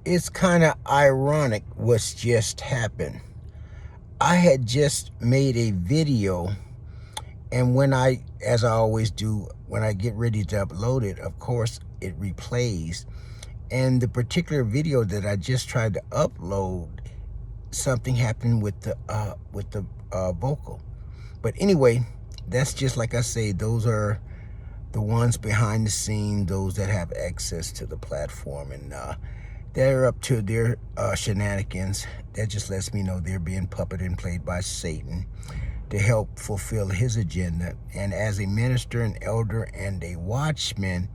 It's kind of ironic what's just happened. I had just made a video, and as I always do, when I get ready to upload it, of course, it replays. And the particular video that I just tried to upload, something happened with the vocal. But anyway, that's just like I say, those are the ones behind the scene, those that have access to the platform, and they're up to their shenanigans. That just lets me know they're being puppeted and played by Satan to help fulfill his agenda. And as a minister, an elder, and a watchman,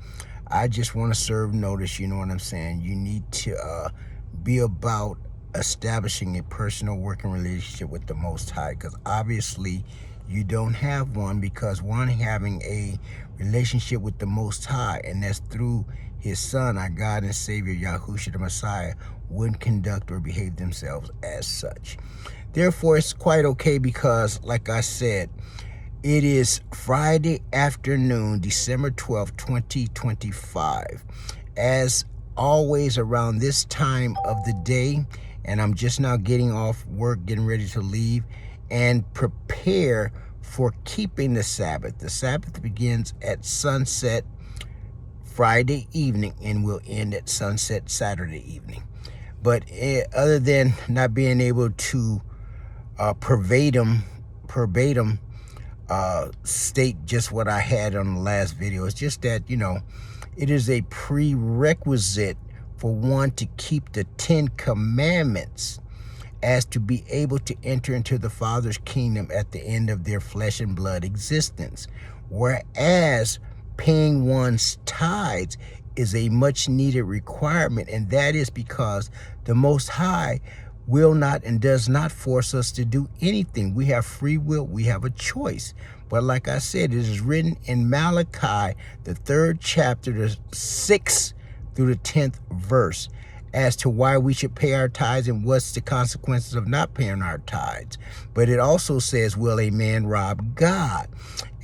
I just want to serve notice, you know what I'm saying? You need to be about establishing a personal working relationship with the Most High, because obviously you don't have one, because one, having a relationship with the Most High, and that's through his Son, our God and Savior, Yahushua the Messiah, wouldn't conduct or behave themselves as such. Therefore, it's quite okay, because, like I said, it is Friday afternoon, December 12th, 2025. As always, around this time of the day, and I'm just now getting off work, getting ready to leave, and prepare for keeping the Sabbath. The Sabbath begins at sunset Friday evening and will end at sunset Saturday evening. But other than not being able to verbatim state just what I had on the last video, it's just that, you know, it is a prerequisite for one to keep the 10 Commandments as to be able to enter into the Father's kingdom at the end of their flesh and blood existence. Whereas paying one's tithes is a much needed requirement, and that is because the Most High will not and does not force us to do anything. We have free will, we have a choice. But like I said, it is written in Malachi, the 3rd chapter, the 6th through the 10th verse, as to why we should pay our tithes and what's the consequences of not paying our tithes. But it also says, will a man rob God?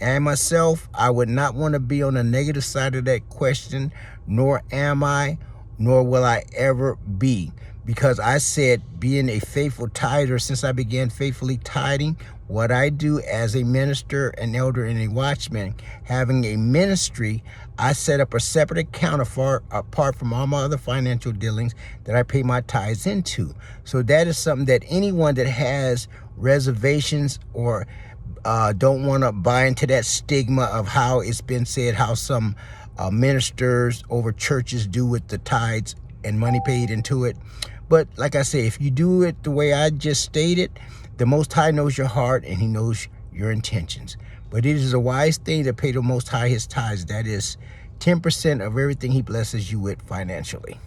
And myself, I would not want to be on the negative side of that question, nor am I, nor will I ever be. Because I said, being a faithful tither, since I began faithfully tithing, what I do as a minister, an elder, and a watchman, having a ministry, I set up a separate account apart from all my other financial dealings that I pay my tithes into. So that is something that anyone that has reservations or don't want to buy into that stigma of how it's been said, how some ministers over churches do with the tithes and money paid into it. But like I say, if you do it the way I just stated, the Most High knows your heart and he knows your intentions. But it is a wise thing to pay the Most High his tithes. That is 10% of everything he blesses you with financially.